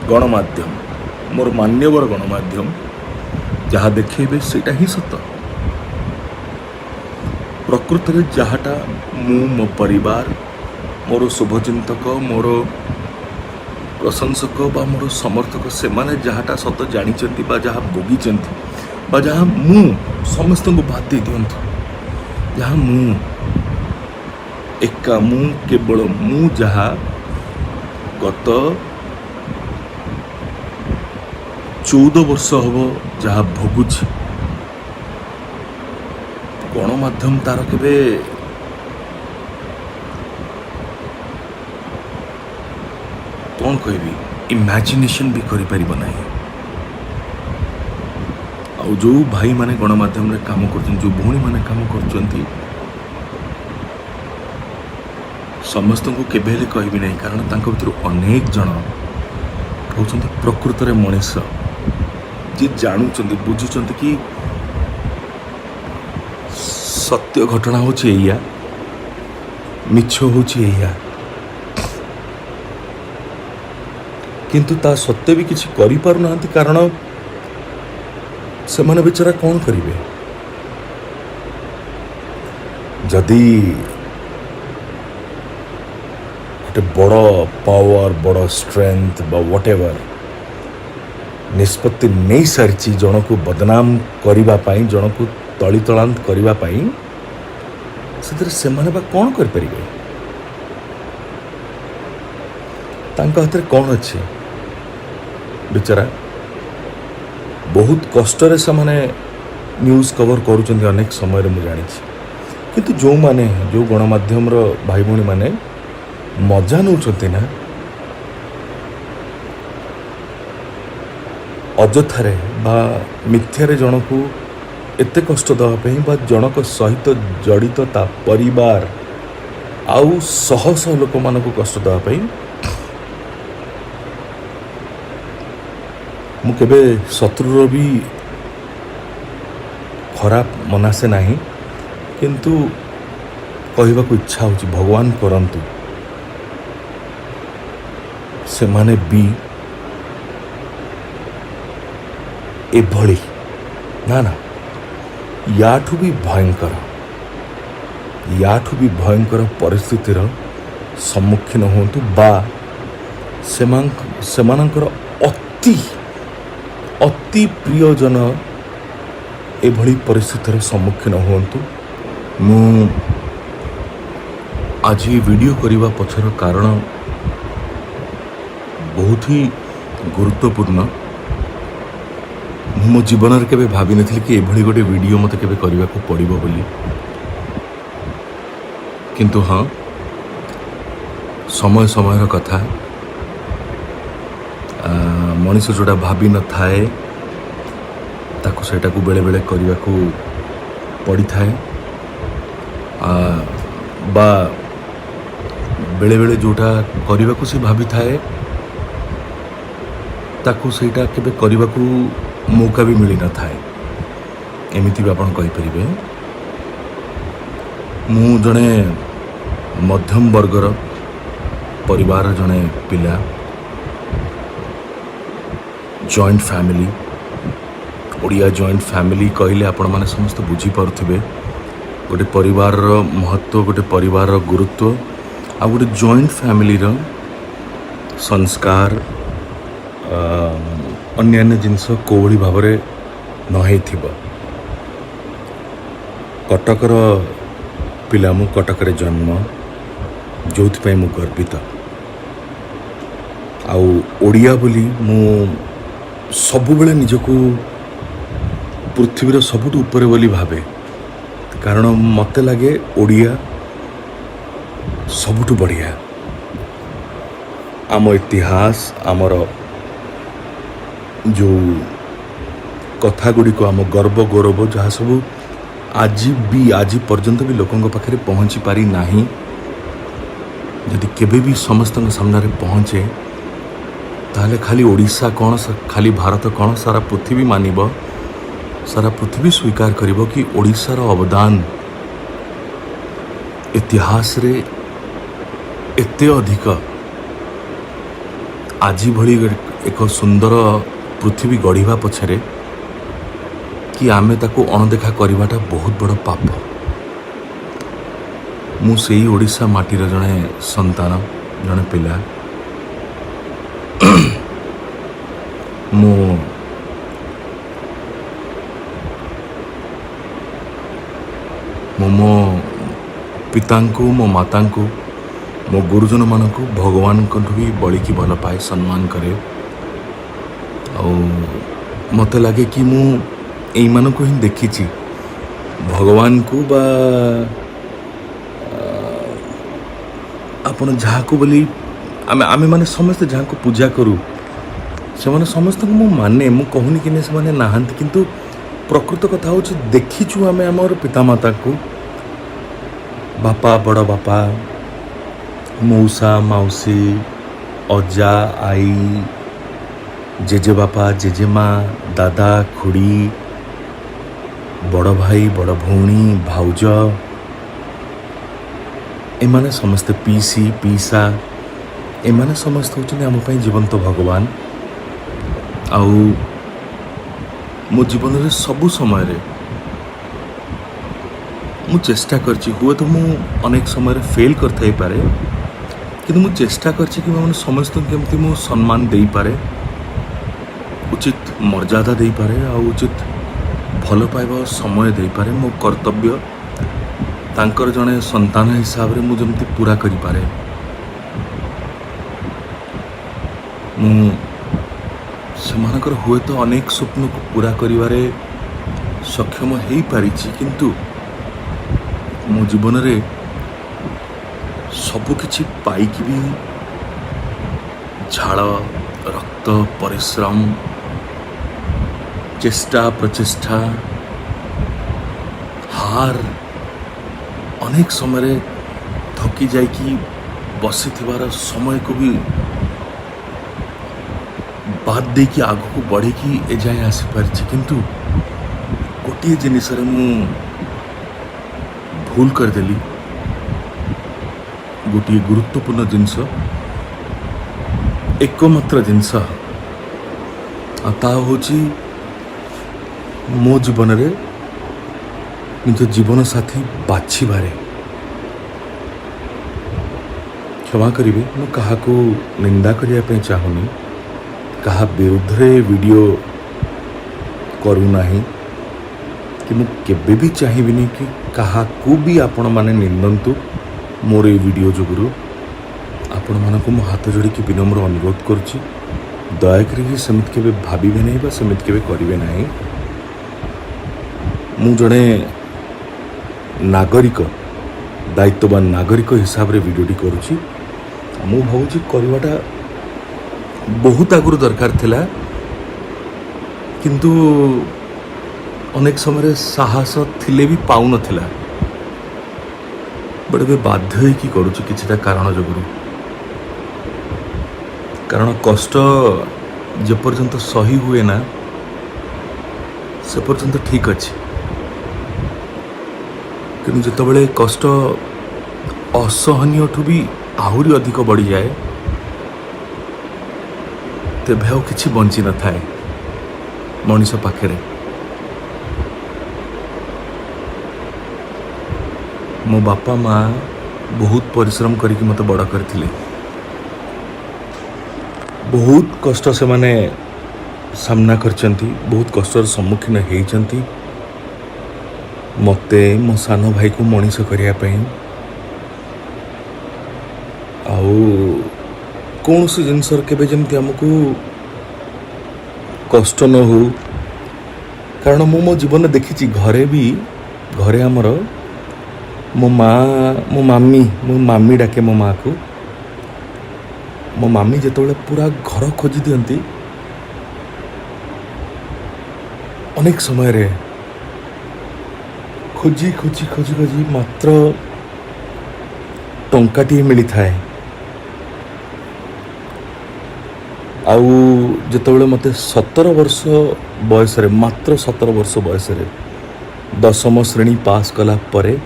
गणमाध्यम मोर मान्यवर गणमाध्यम जहाँ देखेबे सेटा ही सत। प्रकृत में जहाँटा मो परिवार मोर शुभचिंतक मोर प्रशंसक बा मोर समर्थक से माने जहाँटा सत जानी बा जहाँ भोगी बा जहाँ मु समस्त को बात दे दिंतु जहाँ मु एका मु केवल मु जहाँ गत 14 वर्ष हम जहाँ भोगुछि गणमाध्यम तार केबे कौन कहबी इमेजिनेशन भी करि परिबो नाही। आ जो भाई माने गणमाध्यम रे काम करछन जो भौणी माने काम करछंती समस्त को केबे हेले कहबी नहीं कारण तांको भितर अनेक जन होउछंती प्रकृत रे मनुष्य जे जानुचंती बुझुचंती कि सत्य घटना होछि एया मिछ होछि एया किंतु ता सत्य भी किसी करि पारु नांती कारण से माने बेचारा कौन करिवे जदि गोटे बड़ पावर बड़ स्ट्रेंथ बा व्हाट एवर निष्पत्ति नहीं सारी जन को बदनाम करिबा पाई जन को तली तलांत करिबा पाई से माने बा कौन कर परिवे तांका हाथ रे कौन अच्छे बेचारा बहुत कष्ट से माने न्यूज कवर करुचंती अनेक समय रे मु जानी किंतु जो माने जो गणमाध्यम रो भाई भौणी माने मजा नौचंती ना अजथारे बा मिथ्यारे जन को एते कष्ट देवाई बा जनक सहित जड़ित ता परिवार आउ शह शह लोक मान को कष्ट देवाई मु केबे शत्रुर भी खराब मनासे नहीं किंतु कहवा को इच्छा होची भगवान करंतु से माने भी एभली ना ना याठू भी भयंकर परिस्थितिर सम्मुखीन होंतु बा सेमानंकर अति अति प्रियजन एभली परिस्थितिर सम्मुखीन होंतु। मु आज वीडियो करने पछर कारण बहुत ही गुरुत्वपूर्ण मो जीवन में केबे भाभी नथिली कि एभली गोटे वीडियो मते केबे करबा को पड़िबो बोली किंतु हाँ समय समय कथा मनीष जोड़ा भाभी न थाए ताको सेटा को बेले बेले करबा को पड़ी थाए बा बेले बेले जोटा करबा को से भाभी थाए ताको सेटा केबे करबा को मौका भी मिली न थाए एमिति भी आपण कहि परिबे। मु जने मध्यम वर्गर परिवार जने पिला joint family Odia joint family कहले आपण माने समस्त बुझी पारुथिबे गोटे परिवार महत्व गोटे परिवार गुरुत्व आ गोटे जॉइंट फैमिली संस्कार अन्य जिनस कोभली भाव नहे कटकर पिला मु कटकर जन्म जो मु गर्वित आउ ओडिया बोली मु सबु बेले निजको पृथ्वीर सबुठ ऊपर बोली भावे कारण मते लगे ओडिया सबुठ बढ़िया आम इतिहास आमर जो कथा गुड़ी को आम गर्व गौरव जहाँ सब आज पर्यंत भी लोकों पाखे पहुँची पारी नहीं यदि केबे भी समस्त सामने पहुँचे ताहले खाली ओडिशा कौन खाली भारत कौन सारा पृथ्वी मानिब सारा पृथ्वी स्वीकार करिब कि ओडिशार अवदान इतिहास रे एते अधिक आज भली एक सुंदर पृथ्वी गढ़ा पछरे कि आमे ताको अणदेखा करवाटा बहुत बड़ पाप। मु सेई ओडिशा माटीर जड़े संतान जड़े पिला। मो मो पितांकु मो मातांकु मो गुरुजन मानकु भगवान भी बड़ी की भल पाए सम्मान करे। मत लगे कि मु एई मानकु ही देखी भगवान को बा आपण जहाँ को बोली आमे माने समस्त जहाँ को पूजा करू से माने समस्त मु माने मु कहूनी कि से माने नाहंती किंतु प्रकृत कथा हूँ देखीचु आमे आमर पितामाता को बापा बड़ बापा मौसा मौसी अजा आई जेजे बापा जेजेमा दादा खुड़ी बड़ भाई बड़ भौणी भाउज एमाने समस्ते पीसी पीसा एमाने समस्त होचने आम पई जीवंत भगवान। आउ मो जीवन रे सबु समय रे मु चेष्टा करछि हुए तो मु अनेक समय रे फेल कर थाई पारे किंतु मु चेष्टा करछि कि माने समस्त केमति मु सम्मान देई पारे उचित मर्यादा देई पारे आ उचित भल पाइबा समय देई पारे मो कर्तव्य तांकर जने संतान हिसाब रे मु जमती पूरा करि पारे। मु सेमानकर हुए तो अनेक स्वप्न को पूरा करिवारे सक्षम हेई पारिछि किंतु मो जीवन रे सबु किछि पाइकी भी झाड़ रक्त परिश्रम चेष्टा प्रचेष्टा हार अनेक समय थकी जाइकी बसी थिबार समय को भी बाद दे कि आग को बढ़े कि ए जाए आसी पारिछि किंतु गोटे जिनिस रे मु भूल कर देली गोटे गुरुत्वपूर्ण जिनस एकमात्र जिनस ता होची मो जीवन रे निज जीवन साथी बाछि बारे क्षमा करिवे मु कहा को निंदा करिया पे चाहुनी कहा विरुद्ध रे वीडियो करू नाही कि मु केबे भी चाहिबिनी कि कहा को भी आपण माने निंदंतु मोर ए वीडियो जोगुरु आपण मानकु मु हाथ जोड़ी कि विनम्र अनुरोध करछि दया करी समित केबे भाबिबे नाही बा समित केबे करिवे नाही। मु जड़े नागरिक दायित्ववान नागरिक हिसाब रे वीडियोटी करुछि मु भावुछि करवाटा बहुत आगुर दरकार थिला किंतु अनेक समय साहस थिले भी पाउ नथिला बड़े बे बाध्य होई कि करुछि किछटा कारण जोगुरु कारण कष्ट जे पर्यंत सही हुए ना से पर्यंत ठीक अछि कि जितेबाला कष्ट असहनीय ठू भी आहरी अधिक बढ़ी जाए तेबे आउ किछि बंची न थाए मनीष पाखे। मो बापा माँ बहुत परिश्रम करके मते बड़ करथिले बहुत कष्ट से माने सामना करचंती बहुत कष्टर सम्मुखीन हेइचंती मते मो सानो भाई को मनीष करिया पई आउ कौन से जिनसर केबे जेमती हमको कष्ट न हो कारण मो जीवन देखी घरे भी घरे आमर मो मामी डाके मो माँ को मो मामी जेतबेले पूरा घर खोजी दियंती अनेक समय रे खोजी खोजी खोजी खोजी मात्र टंकाटी मिली थाए आउ जेतबेले मते 17 वर्ष बयस रे मात्र 17 वर्ष बयस रे 10म श्रेणी पास कला परे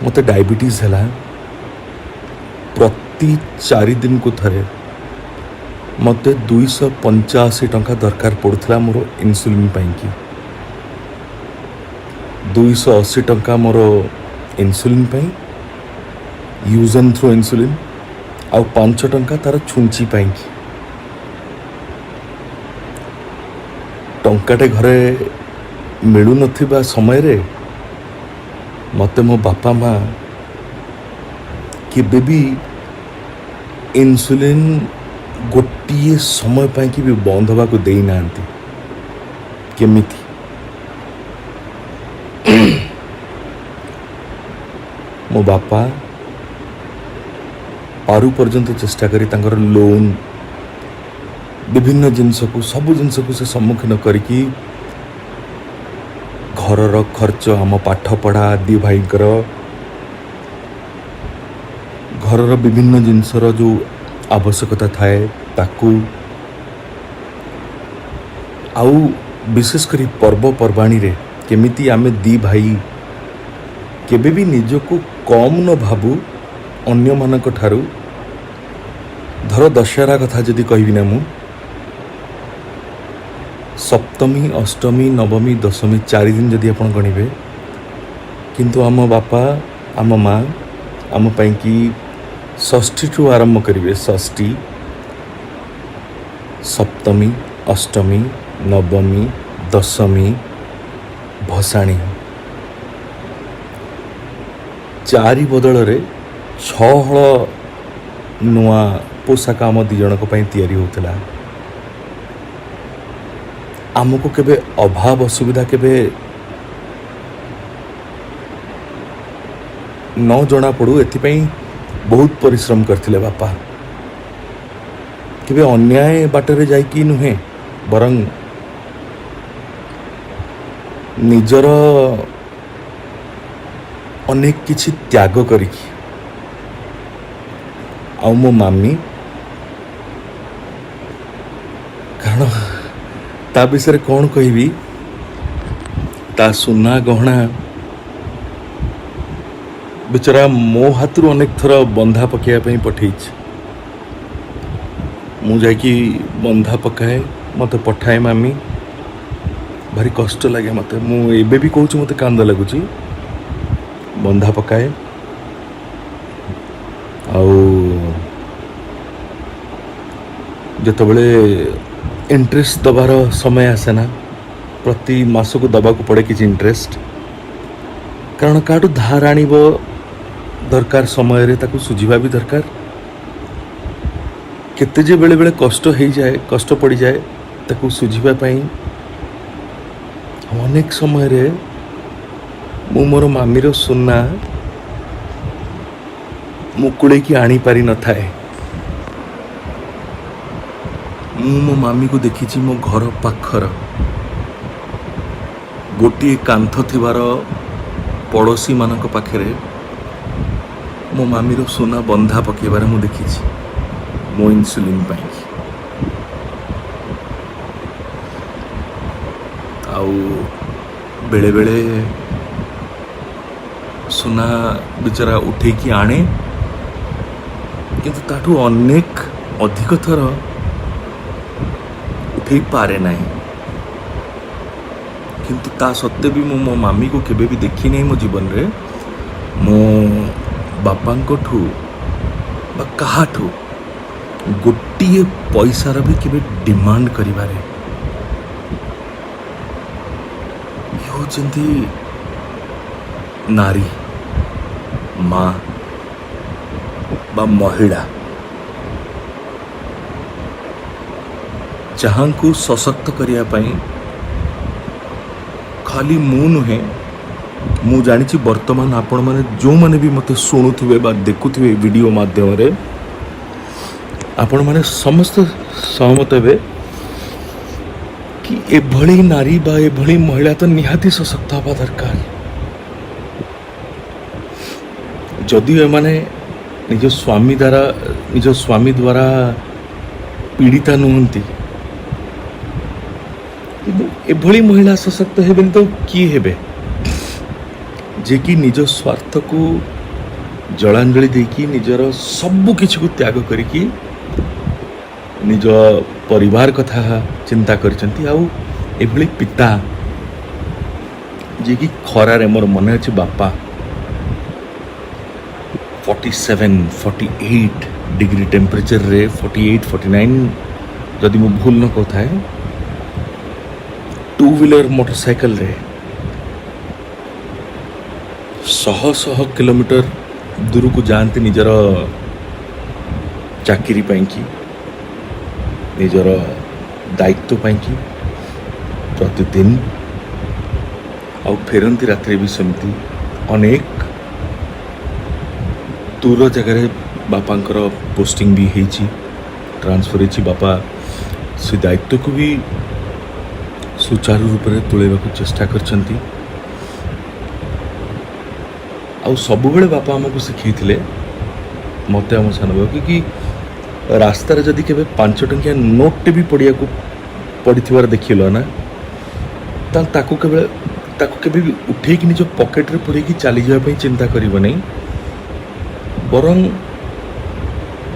मते डायबिटीज हला प्रति 4 दिन को थरे ମୋତେ 285 ଟଙ୍କା ଦରକାର ପଡ଼ୁଥିଲା ମୋର ଇନ୍ସୁଲିନ୍ ପାଇଁକି। 280 ଟଙ୍କା ମୋର ଇନ୍ସୁଲିନ୍ ପାଇଁ, ୟୁଜ୍ ଆଣ୍ଡ ଥ୍ରୋ ଇନ୍ସୁଲିନ୍, ଆଉ 5 ଟଙ୍କା ତା'ର ଛୁଞ୍ଚି ପାଇଁକି। ଟଙ୍କାଟେ ଘରେ ମିଳୁନଥିବା ସମୟରେ ମୋତେ ମୋ ବାପା ମା କେବେ ବି ଇନ୍ସୁଲିନ୍ ଗୋଟିଏ ସମୟ ପାଇଁକି ବି ବନ୍ଦ ହେବାକୁ ଦେଇନାହାନ୍ତି। କେମିତି? ମୋ ବାପା ପାରୁ ପର୍ଯ୍ୟନ୍ତ ଚେଷ୍ଟା କରି ତାଙ୍କର ଲୋନ୍ ବିଭିନ୍ନ ଜିନିଷକୁ ସବୁ ଜିନିଷକୁ ସେ ସମ୍ମୁଖୀନ କରିକି ଘରର ଖର୍ଚ୍ଚ, ଆମ ପାଠପଢ଼ା, ଦି ଭାଇଙ୍କର ଘରର ବିଭିନ୍ନ ଜିନିଷର ଯେଉଁ ଆବଶ୍ୟକତା ଥାଏ ତାକୁ, ଆଉ ବିଶେଷ କରି ପର୍ବପର୍ବାଣୀରେ କେମିତି ଆମେ ଦି ଭାଇ କେବେ ବି ନିଜକୁ କମ୍ ନ ଭାବୁ ଅନ୍ୟମାନଙ୍କ ଠାରୁ। ଧର ଦଶହରା କଥା ଯଦି କହିବି ନା, ମୁଁ ସପ୍ତମୀ, ଅଷ୍ଟମୀ, ନବମୀ, ଦଶମୀ 4 ଦିନ ଯଦି ଆପଣ ଗଣିବେ, କିନ୍ତୁ ଆମ ବାପା ଆମ ମା ଆମ ପାଇଁକି ଷଷ୍ଠୀଠୁ ଆରମ୍ଭ କରିବେ। ଷଷ୍ଠୀ, ସପ୍ତମୀ, ଅଷ୍ଟମୀ, ନବମୀ, ଦଶମୀ, ଭସାଣୀ, 4 ବଦଳରେ 6 ହଳ ନୂଆ ପୋଷାକ ଆମ 2 ଜଣଙ୍କ ପାଇଁ ତିଆରି ହେଉଥିଲା। ଆମକୁ କେବେ ଅଭାବ ଅସୁବିଧା କେବେ ନ ଜଣାପଡ଼ୁ ଏଥିପାଇଁ ବହୁତ ପରିଶ୍ରମ କରିଥିଲେ ବାପା। କେବେ ଅନ୍ୟାୟ ବାଟରେ ଯାଇକି ନୁହେଁ, ବରଂ ନିଜର ଅନେକ କିଛି ତ୍ୟାଗ କରିକି। ଆଉ ମୋ ମାମି, କାରଣ ତା ବିଷୟରେ କ'ଣ କହିବି, ତା ସୁନା ଗହଣା ବିଚରା ମୋ ହାତରୁ ଅନେକ ଥର ବନ୍ଧା ପକାଇବା ପାଇଁ ପଠେଇଛି। ମୁଁ ଯାଇକି ବନ୍ଧା ପକାଏ, ମୋତେ ପଠାଏ ମାମି। ଭାରି କଷ୍ଟ ଲାଗେ ମୋତେ। ମୁଁ ଏବେ ବି କହୁଛି, ମୋତେ କାନ୍ଦ ଲାଗୁଛି। ବନ୍ଧା ପକାଏ, ଆଉ ଯେତେବେଳେ ଇଣ୍ଟରେଷ୍ଟ ଦେବାର ସମୟ ଆସେ ନା, ପ୍ରତି ମାସକୁ ଦେବାକୁ ପଡ଼େ କିଛି ଇଣ୍ଟରେଷ୍ଟ, କାରଣ କାହାଠୁ ଧାର ଆଣିବ ଦରକାର ସମୟରେ ତାକୁ ସୁଝିବା ବି ଦରକାର। କେତେ ଯେ ବେଳେବେଳେ କଷ୍ଟ ହେଇଯାଏ, କଷ୍ଟ ପଡ଼ିଯାଏ ତାକୁ ସୁଝିବା ପାଇଁ। ଅନେକ ସମୟରେ ମୁଁ ମୋର ମାମିର ସୁନା ମୁକୁଳେଇକି ଆଣିପାରିନଥାଏ। ମୁଁ ମୋ ମାମିକୁ ଦେଖିଛି ମୋ ଘର ପାଖର ଗୋଟିଏ କାନ୍ଥ ଥିବାର ପଡ଼ୋଶୀମାନଙ୍କ ପାଖରେ ମୋ ମାମିର ସୁନା ବନ୍ଧା ପକାଇବାରେ ମୁଁ ଦେଖିଛି, ମୋ ଇନ୍ସୁଲିନ୍ ପାଇଁକି। ଆଉ ବେଳେବେଳେ ସୁନା ବିଚରା ଉଠେଇକି ଆଣେ, କିନ୍ତୁ ତାଠୁ ଅନେକ ଅଧିକ ଥର ଉଠେଇ ପାରେ ନାହିଁ। କିନ୍ତୁ ତା ସତ୍ତ୍ୱେ ବି ମୁଁ ମୋ ମାମିକୁ କେବେ ବି ଦେଖିନାହିଁ ମୋ ଜୀବନରେ ମୋ ବାପାଙ୍କଠୁ ବା କାହାଠୁ ଗୋଟିଏ ପଇସାର ବି କେବେ ଡିମାଣ୍ଡ କରିବାରେ। ଇଏ ହେଉଛନ୍ତି ନାରୀ, ମା ବା ମହିଳା, ଯାହାଙ୍କୁ ସଶକ୍ତ କରିବା ପାଇଁ ଖାଲି ମୁଁ ନୁହେଁ, ମୁଁ ଜାଣିଛି ବର୍ତ୍ତମାନ ଆପଣମାନେ ଯେଉଁମାନେ ବି ମୋତେ ଶୁଣୁଥିବେ ବା ଦେଖୁଥିବେ ଭିଡ଼ିଓ ମାଧ୍ୟମରେ, ଆପଣମାନେ ସମସ୍ତେ ସହମତ ହେବେ କି ଏଭଳି ନାରୀ ବା ଏଭଳି ମହିଳା ତ ନିହାତି ସଶକ୍ତ ହେବା ଦରକାର। ଯଦିଓ ଏମାନେ ନିଜ ସ୍ୱାମୀ ଦ୍ୱାରା ପୀଡ଼ିତା ନୁହନ୍ତି, କିନ୍ତୁ ଏଭଳି ମହିଳା ସଶକ୍ତ ହେବେନି ତ କିଏ ହେବେ, ଯିଏକି ନିଜ ସ୍ୱାର୍ଥକୁ ଜଳାଞ୍ଜଳି ଦେଇକି ନିଜର ସବୁ କିଛିକୁ ତ୍ୟାଗ କରିକି निज परिवार कथा चिंता करचंती आउ एभली पिता जे कि खरारे मोर मन अच्छे बापा 47 48 डिग्री टेम्परेचर रे 48 49 जदि मु भूल न कथा है टू व्हीलर मोटरसाइकिल रे शह शह किलोमीटर दूर को जाते निजर चाकरी पाई निजर दायित्व पाई प्रतिदिन आउ फेरती रात्रि भी सेमती अनेक दूर जगह बापांकर पोस्टिंग भी होती ट्रांसफर होती बापा से दायित्व को भी सुचारू रूप से तुलेबा चेष्टा करछंती आउ सब बेले बापा आमको शिखई मत आम सान भाई कि रास्तार जदि के 5 टंकिया नोट भी पड़िया को पड़थार देखल ना ताकू केबे भी उठे कि निज पॉकेट रे पुरे की चली जाए चिंता करिवो नहीं बरं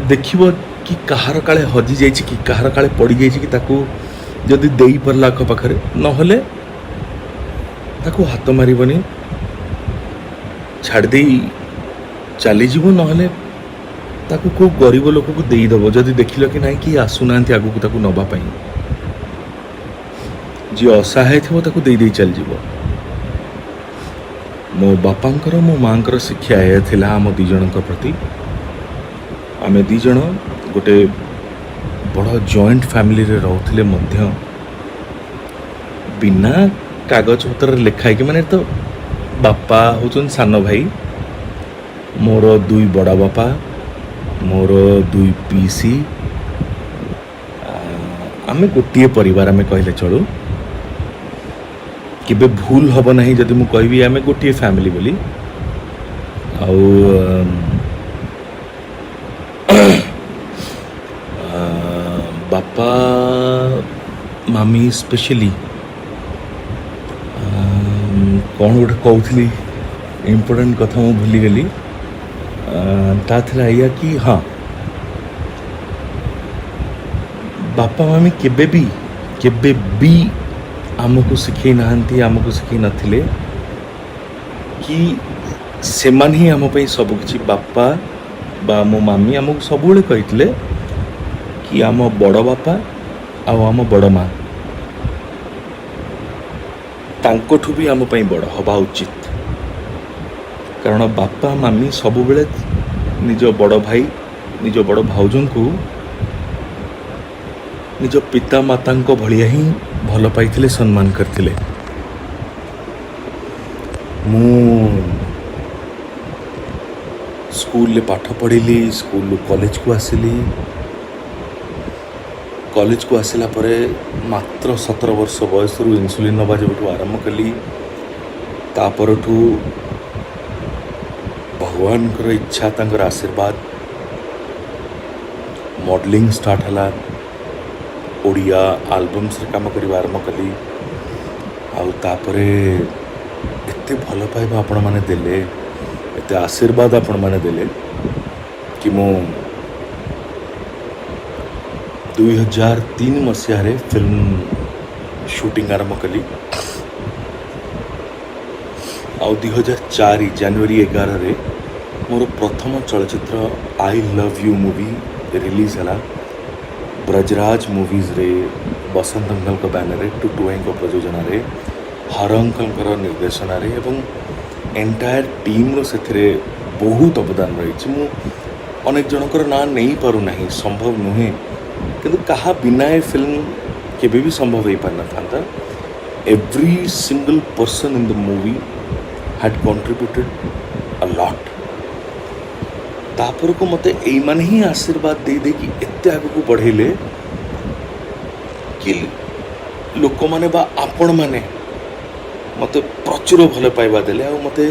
देखिबो कि कहार काले हजि जाइछि कि कहार काले पड़ी जाइछि कि ताकू जदि देई परला आख पाखरे नहले ताकू हाथ मारिबनी छाड़ दे चली जीव नहले ताकू को गरीब लोक को देईदेव जदि देखिल कि नहीं कि आसुना आगू ताकू नवा पाई जी असहाय थो ताकू दे चल जीव मो बापांकर मो मांकर शिक्षा यह थिला आम दी जन प्रति आमे दी जन गोटे बड़ जॉइंट फैमिली रे रहउथिले मध्य बिना कागज पत्र लिखाई कि माने तो बापा होचन सान भाई मोर 2 बड़ा बापा मोर 2 पीसी आमे गोटे परिवार आमे कहले चलू केबे भूल हब नहीं जदि मु कहबी आमे गोटे फैमिली बोली आउ बापा मामी स्पेशली कौन गोटे कहूली इम्पोर्टेंट कथा मु भूली गली ता थिला या कि हाँ बापा मामी केबे भी आमको शिखई नाहंती आमको शिखई नथिले कि सेमान ही आम पई सब किछि बापा बा मो मामी आमको सबुले कहितले कि आम बड़ बापा आ आम बड़ माँ तांकोठु भी आम पई बड़ हवा उचित कारण बापा मामी सब बेले निज बड़ भाई निज बड़ भाउजन को निज पिता माता भलिया ही भल पाइथिले सम्मान करथिले मु स्कूल ले पाठ पढ़िली स्कूल कॉलेज को आसिली कॉलेज को आसिला परे मात्र 17 वर्ष बयस रु इंसुलिन नबा जबठू आरंभ कली तापरठू भगवान कर इच्छा तांकर आशीर्वाद मॉडलिंग स्टार्ट हला ओडिया आल्बम्स रे काम करबा आरंभ कली आउ तापरे एते भल पाइबा आपण माने देले एते आशीर्वाद आपण माने देले कि मो 2003 मसीह रे फिल्म शूटिंग आरंभ कली आउ 2004 जनवरी 11 रे मोर प्रथम चलचित्र I love you movie release हला ब्रजराज मूवीज रे बसंत अंकल को बैनर रे टुटुआई को प्रयोजन रे हर अंकल निर्देशन रे एवं एंटायर टीम रो सेथिरे बहुत अवदान रही मु अनेक जनकर ना नहीं पारु नहीं संभव नुहे किंतु कहा बिना ए फिल्म केबे भी संभव हो पार था every single person in the movie had contributed a lot तापर को मते एई माने ही आशीर्वाद दे कि एते आगु को बढ़ेले कि लोक माने बा आपण माने मते प्रचुर भल पाइबा देले आ मते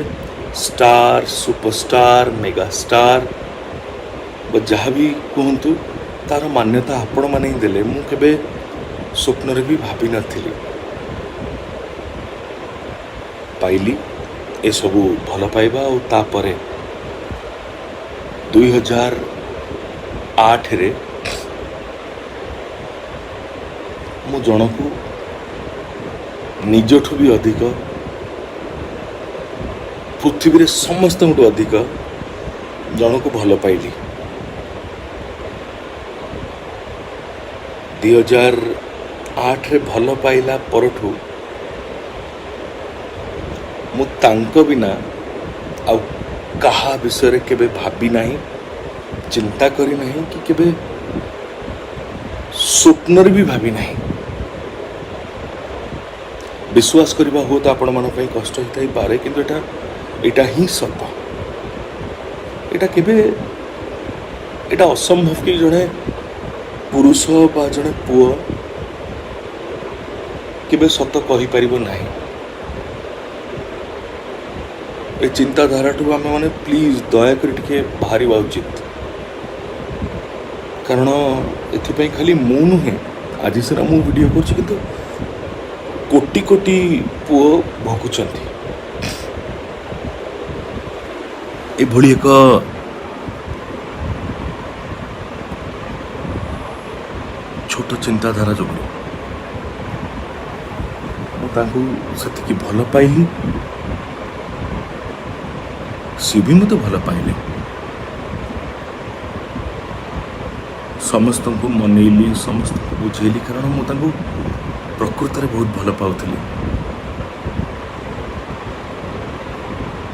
स्टार सुपरस्टार मेगा स्टार जहाँ भी कहतु तार मान्यता आपण माने ही देले मु केबे स्वप्न रे भी भाभी नथिली पाइली ए सबू भल पाइबा और तापरे 2008 रे ମୁଁ ଜଣକୁ ନିଜଠୁ ବି ଅଧିକ, ପୃଥିବୀରେ ସମସ୍ତଙ୍କଠୁ ଅଧିକ ଜଣକୁ ଭଲ ପାଇଲି। 2008ରେ ଭଲ ପାଇଲା ପରଠୁ ମୁଁ ତାଙ୍କ ବିନା ଆଉ କାହା ବିଷୟରେ କେବେ ଭାବି ନାହିଁ, ଚିନ୍ତା କରି ନାହିଁ, କି କେବେ ସ୍ୱପ୍ନରେ ବି ଭାବି ନାହିଁ। ବିଶ୍ୱାସ କରିବା ହୁଏତ ଆପଣମାନଙ୍କ ପାଇଁ କଷ୍ଟ ହେଇଥାଇପାରେ, କିନ୍ତୁ ଏଇଟା ହିଁ ସତ। ଏଇଟା ଅସମ୍ଭବ କି ଜଣେ ପୁରୁଷ ବା ଜଣେ ପୁଅ କେବେ ସତ କହିପାରିବ ନାହିଁ। ଏ ଚିନ୍ତାଧାରାଠୁ ଆମେ ମାନେ ପ୍ଲିଜ୍ ଦୟାକରି ଟିକେ ବାହାରିବା ଉଚିତ। କାରଣ ଏଥିପାଇଁ ଖାଲି ମୁଁ ନୁହେଁ, ଆଜି ସିନା ମୁଁ ଭିଡ଼ିଓ କରୁଛି, କିନ୍ତୁ କୋଟି କୋଟି ପୁଅ ଭୋଗୁଛନ୍ତି ଏଭଳି ଏକ ଛୋଟ ଚିନ୍ତାଧାରା ଯୋଗୁଁ। ମୁଁ ତାଙ୍କୁ ସେତିକି ଭଲ ପାଇଲି, ସିଏ ବି ମୋତେ ଭଲ ପାଇଲେ। ସମସ୍ତଙ୍କୁ ମନେଇଲି, ସମସ୍ତଙ୍କୁ ବୁଝେଇଲି, କାରଣ ମୁଁ ତାଙ୍କୁ ପ୍ରକୃତରେ ବହୁତ ଭଲ ପାଉଥିଲି।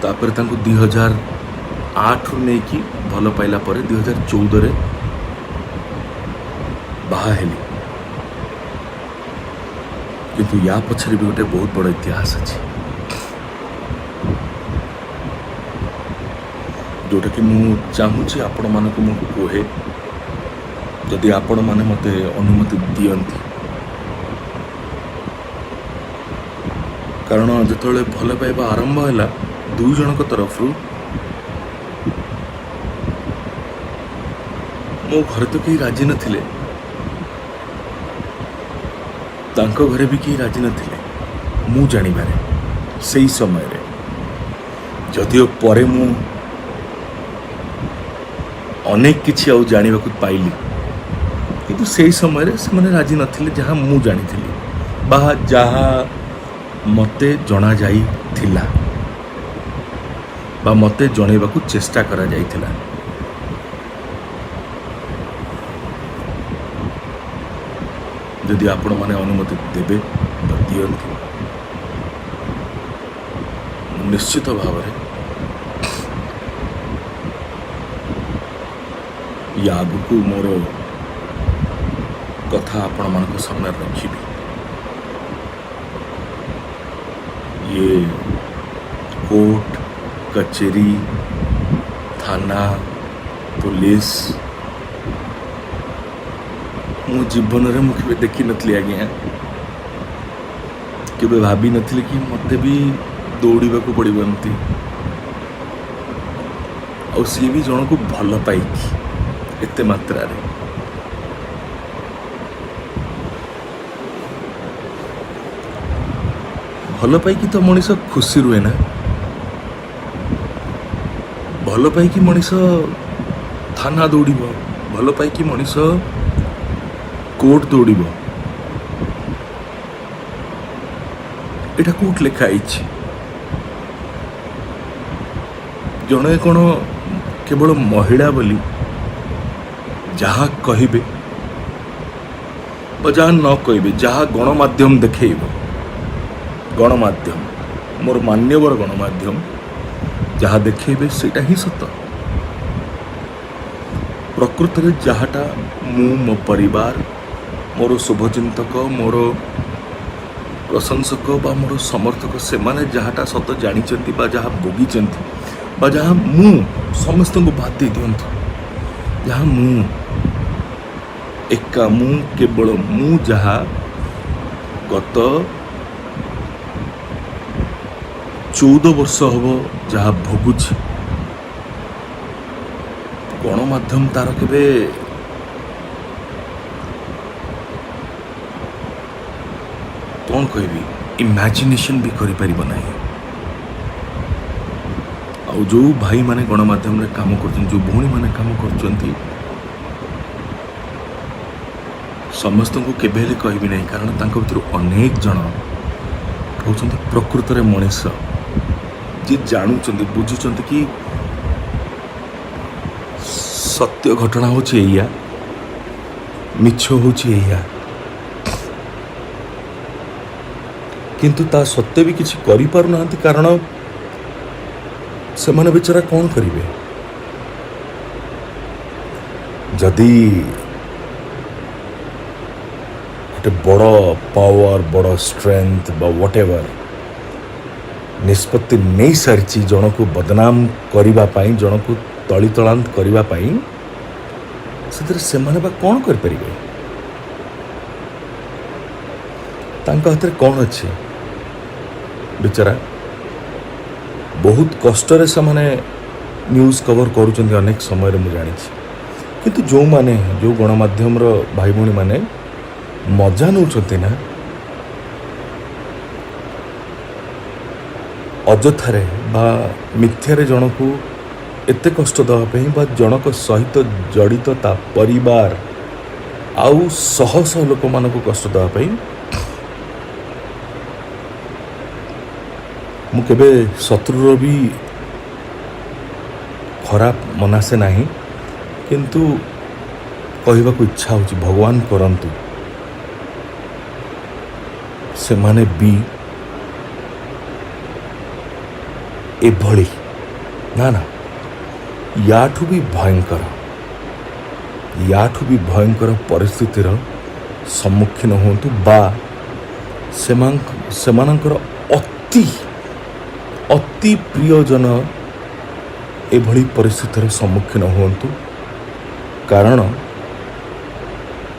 ତାପରେ ତାଙ୍କୁ 2008ରୁ ନେଇକି ଭଲ ପାଇଲା ପରେ 2014ରେ ବାହା ହେଲି। କିନ୍ତୁ ୟା ପଛରେ ବି ଗୋଟେ ବହୁତ ବଡ଼ ଇତିହାସ ଅଛି, ଯେଉଁଟାକି ମୁଁ ଚାହୁଁଛି ଆପଣମାନଙ୍କୁ ମୁଁ କୁହେ, ଯଦି ଆପଣମାନେ ମୋତେ ଅନୁମତି ଦିଅନ୍ତି। କାରଣ ଯେତେବେଳେ ଭଲ ପାଇବା ଆରମ୍ଭ ହେଲା ଦୁଇ ଜଣଙ୍କ ତରଫରୁ, ମୋ ଘରେ ତ କେହି ରାଜି ନଥିଲେ, ତାଙ୍କ ଘରେ ବି କେହି ରାଜି ନଥିଲେ ମୁଁ ଜାଣିବାରେ ସେଇ ସମୟରେ। ଯଦିଓ ପରେ ମୁଁ ଅନେକ କିଛି ଆଉ ଜାଣିବାକୁ ପାଇଲି, କିନ୍ତୁ ସେଇ ସମୟରେ ସେମାନେ ରାଜି ନଥିଲେ, ଯାହା ମୁଁ ଜାଣିଥିଲି ବା ଯାହା ମୋତେ ଜଣାଯାଇଥିଲା ବା ମୋତେ ଜଣାଇବାକୁ ଚେଷ୍ଟା କରାଯାଇଥିଲା। ଯଦି ଆପଣମାନେ ଅନୁମତି ଦେବେ ବା ଦିଅନ୍ତି, ନିଶ୍ଚିତ ଭାବରେ ୟା ଆଗକୁ ମୋର କଥା ଆପଣମାନଙ୍କ ସାମ୍ନାରେ ରଖିବି। ଇଏ କୋର୍ଟ କଚେରୀ, ଥାନା, ପୁଲିସ ମୋ ଜୀବନରେ ମୁଁ କେବେ ଦେଖିନଥିଲି ଆଜ୍ଞା। କେବେ ଭାବିନଥିଲି କି ମୋତେ ବି ଦୌଡ଼ିବାକୁ ପଡ଼ିବ ଏମିତି। ଆଉ ସିଏ ବି ଜଣକୁ ଭଲ ପାଇକି ଏତେ ମାତ୍ରାରେ। ଭଲ ପାଇକି ତ ମଣିଷ ଖୁସି ରୁହେ ନା। ଭଲ ପାଇକି ମଣିଷ ଥାନା ଦୌଡ଼ିବ, ଭଲ ପାଇକି ମଣିଷ କୋର୍ଟ ଦୌଡ଼ିବ। ଏଇଟା କୋଉଠି ଲେଖା ହେଇଛି? ଜଣେ କ'ଣ କେବଳ ମହିଳା ବୋଲି ଯାହା କହିବେ ବା ଯାହା ନ କହିବେ, ଯାହା ଗଣମାଧ୍ୟମ ଦେଖେଇବ, ଗଣମାଧ୍ୟମ, ମୋର ମାନ୍ୟବର ଗଣମାଧ୍ୟମ ଯାହା ଦେଖେଇବେ ସେଇଟା ହିଁ ସତ। ପ୍ରକୃତରେ ଯାହାଟା ମୁଁ, ମୋ ପରିବାର, ମୋର ଶୁଭଚିନ୍ତକ, ମୋର ପ୍ରଶଂସକ ବା ମୋର ସମର୍ଥକ, ସେମାନେ ଯାହାଟା ସତ ଜାଣିଛନ୍ତି ବା ଯାହା ଭୋଗିଛନ୍ତି ବା ଯାହା ମୁଁ, ସମସ୍ତଙ୍କୁ ବାଦ ଦେଇ ଦିଅନ୍ତୁ, ଯାହା ମୁଁ ଏକା, ମୁଁ କେବଳ ମୁଁ ଯାହା ଗତ 14 ବର୍ଷ ହେବ ଯାହା ଭୋଗୁଛି, ଗଣମାଧ୍ୟମ ତାର କେବେ କ'ଣ କହିବି, ଇମାଜିନେସନ୍ ବି କରିପାରିବ ନାହିଁ। ଆଉ ଯେଉଁ ଭାଇମାନେ ଗଣମାଧ୍ୟମରେ କାମ କରୁଛନ୍ତି, ଯେଉଁ ଭଉଣୀମାନେ କାମ କରୁଛନ୍ତି, समस्त को केबे हेले कहबी नहीं कारण तांको भितर अनेक जन होउछन्ति प्रकृत रे मनुष्य जी जानुचन्ति बुझुचन्ति कि सत्य घटना होछि एया मिछ होछि एया किंतु ता सत्य भी किछि करि पारु नांति कारण से माने बेचारा कौन करिवे जदि गोटे बड़ पावर बड़ स्ट्रेंथ बा व्हाट एवर निष्पत्ति नहीं सारी जन को बदनाम करने पाई जन को तलितलांत करने पाई से माने बा कौन कर परिवे तांका हाथ रे कौन अच्छे बेचारा बहुत कष्ट रे से माने न्यूज कवर करूचंदी अनेक समय रे मु जानि किंतु जो माने जो गणमाध्यम रो भाई भौणी माने मजा नौचंती ना अजथारे बा मिथ्यारे जन को एते कष्ट देवाई बा जनक सहित जड़ित ता परिवार आउ शह शह लोक मान को कष्ट देवाई मु केबे शत्रुर भी खराब मनासे नहीं किंतु कहवा को इच्छा होची भगवान करंतु से माने भी एभली ना ना याठू भी भयंकर परिस्थितिर सम्मुखीन होंतु बा सेमानंकर अति अति प्रियजन एभली परिस्थितिर सम्मुखीन होंतु कारण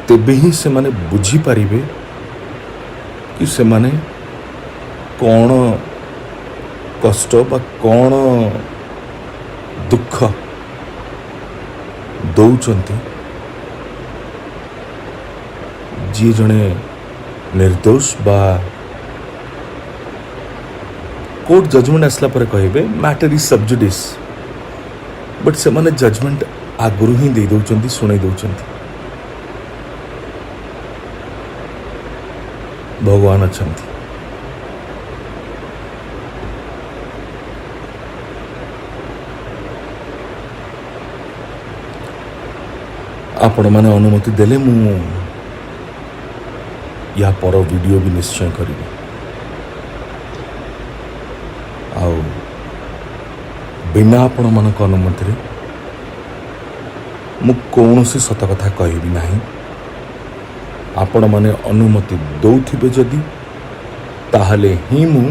तेबे ही से माने बुझी पारिबे कि से माने कौन कष्ट बा कौन दुख दौचंती जी जने निर्दोष बा कोर्ट जजमेंट आसला पर कहिबे मैटर इज सबजुडिस बट से माने जजमेंट आगुरु ही दे दौचंती सुनै दौचंती भगवान अछंती आपण माने अनुमति देले मु या पर वीडियो भी निश्चय करी आउ बिना आपण मानक अनुमति रे मु कौनसी सत कथा कहबी नहीं आपण माने अनुमति दौथिबे जदि ताहले ही मु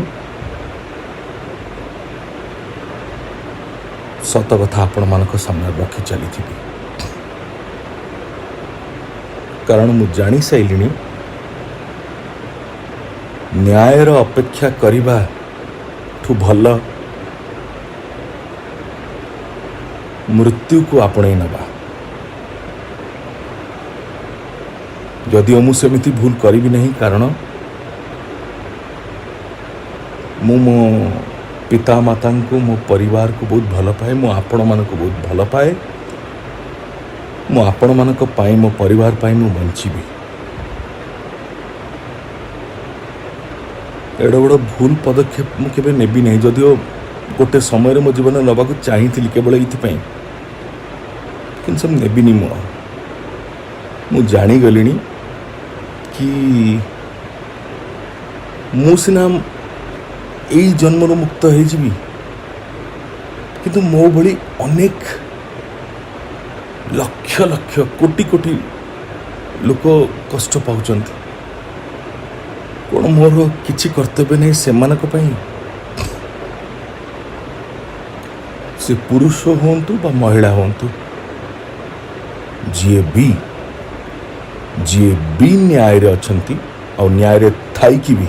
सत कथा आपण मानक सामने रखी चली थी कारण मु जानी साइलिनी न्यायर अपेक्षा करिबा ठू भल मृत्यु को आपणे नबा जदि मु सेमिति भूल करी नहीं कारण मु मो पिता माता को मो परिवार को बहुत भल पाए मु आपण मान को बहुत भल पाए मु आपण मानक पाई मो परिवार पाई मु बंचीबी एड बड़ भूल पदक्षेप मु केबे नेबी नहीं जदिओ गोटे समय मो जीवन नबा को चाहिए केवल ये कि सब नेबिनी मु जानी गलिनी कि मु सिना यही जन्म मुक्त हो किंतु मो भली अनेक लक्ष लक्ष कोटि कोटि लोक कष्ट पाउचंती कौन मोर किछि कर्तव्य नहीं से मानक पई से पुरुष होंतु बा महिला होंतु जी भी न्याय रे अछंती और न्याय रे थाई की भी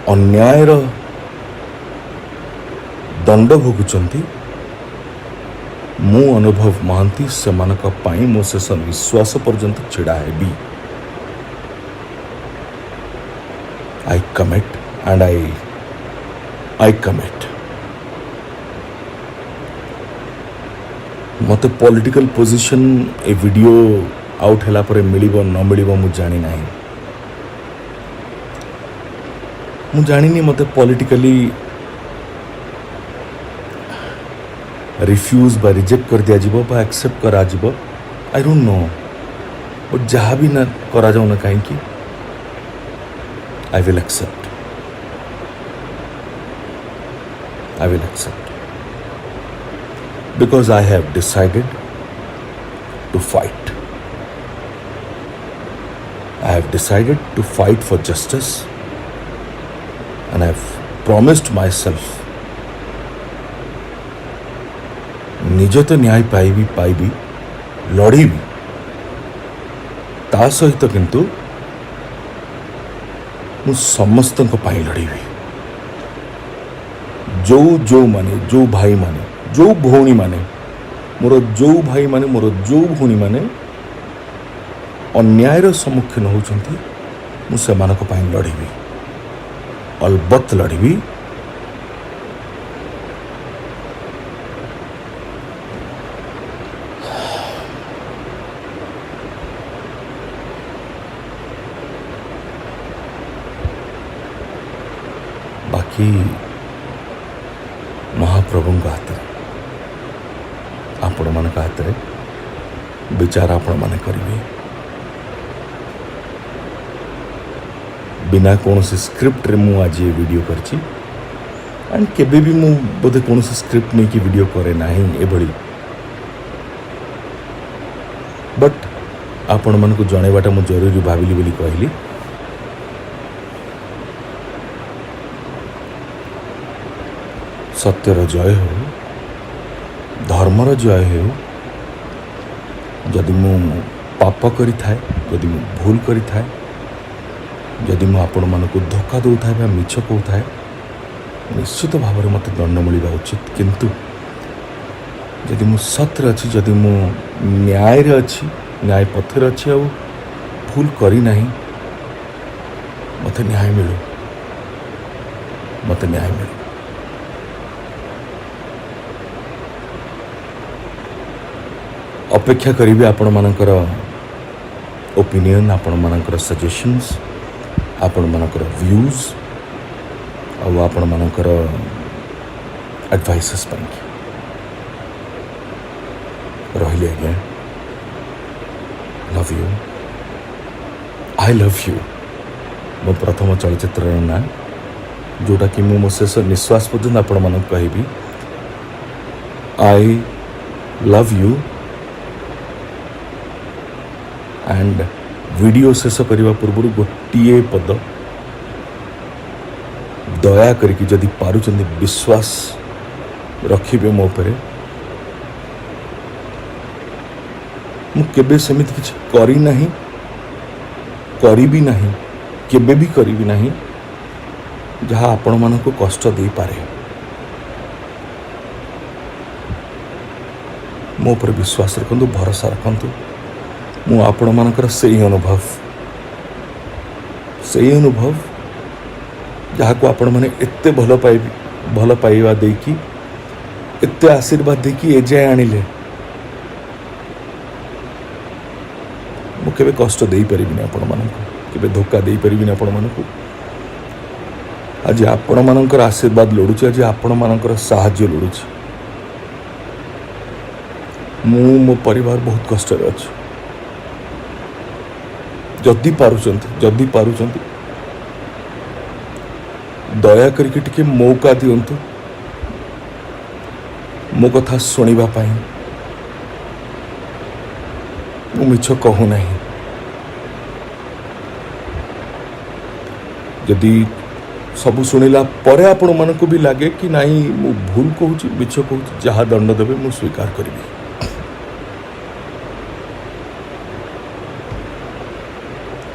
अन्याय रो दंड भोगुचंती मु अनुभव महांती से मानक पाई मो शेष विश्वास पर्यंत छिड़ा है भी I commit and I commit मत political position A video out होला परे मिलिबो न मिलिबो मु जानि नाही मु जानिनी मते पॉलिटिकली रिफ्यूज बा रिजेक्ट कर दिया जीवो बा एक्सेप्ट करा जीवो आई डोंट नो बट जहाँ भी ना करा जाऊ ना कहीं I will accept because I have decided to fight I have decided to fight for justice and I have promised my self निजे तो न्याय पाइबी लड़ीबी ता सहित किंतु मु समस्त लड़ीबी जो माने जो भाई माने जो भौणी माने मोर जो भाई माने मोर जो भौणी माने अन्यायर सम्मुखीन होउछंती मु सेमानक पई लड़ीबी अलबत्त लड़ीबी बाकी महाप्रभु हाथ आपण मान हाथ विचार आपण मैंने करेंगे बिना कौन स्क्रिप्ट रे मु आज ये वीडियो करची एंड केबे भी मु बोधे कौन स्क्रिप्ट नहीं कि वीडियो करे नाही एभली बट आपण मन को जणेबाटा मु जरूरी भाविली बोली कहली सत्यर जय हो धर्मर जय हो जदि मु पाप करि थाए जदि मु भूल करि थाए जदि मु आपण मानकु धोखा दउ थाए बा मिछ कहू थाए निश्चित भाव में मत दंड मिलवा उचित किंतु जदि मु सत्य अच्छी जदि मु न्याय रे अच्छी न्याय पथर अच्छी आ भूल करी नाही मत न्याय मिलू मत न्याय मिलू अपेक्षा करी आपण मानकर ओपिनियन आपण मानकर सजेशंस आपण मानकर व्यूज आपण मानकर एडवाइसेस रही आज्ञा love you I love you मो प्रथम चलचित्र ना जोटा कि मो शेष निश्वास पर्यंत आपण मानक कहबी I love you and video शेष करने पूर्व गोटे पद दया करके जदि पारुचंदी विश्वास रखिबे मो पर मु केबे सेमित किछ करी नहीं करी भी नहीं केबे भी करी भी नहीं जहाँ आपण मानक कष्ट दे पारे मो पर विश्वास रखंतु भरोसा रखंतु मु आपण मानकर से अनुभव जहाँ को आपण मैंने एते भल पाइबा देकी एते आशीर्वाद देकी एजाए आनिले मु केबे कष्ट दे परिबिनी आपण मानक केबे धोखा दे परिबिनी आपण मानक आज आपण मानकर आशीर्वाद लोडुची आज आपण मानकर साहाय्य लोडुची मु मो परिवार बहुत कष्ट रे अछि जदि पारुचंती दया करके टिके मौका दियंतु मो कथा सुनिबा पाई मु मिछ कहू नहीं जदि सब सुनिला परे आपण मानक भी लगे कि नहीं मु भूल कहूँ मिछ कहूँ जहाँ दंड देवे मु स्वीकार करी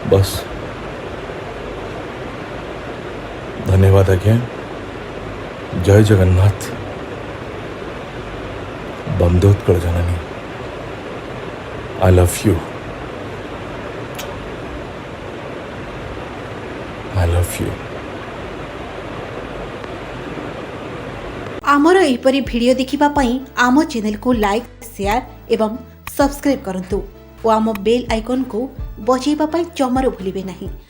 बस धन्यवाद आज्ञा जय जगन्नाथ बंदे उत्कल जननी आई लव यू आमर एहिपरि भिडियो देखिबा पई आम चैनल को लाइक शेयर एवं सब्सक्राइब करंतु। ଓ ଆମ ବେଲ୍ ଆଇକନ୍କୁ ବଜାଇବା ପାଇଁ ଜମାରୁ ଭୁଲିବେ ନାହିଁ।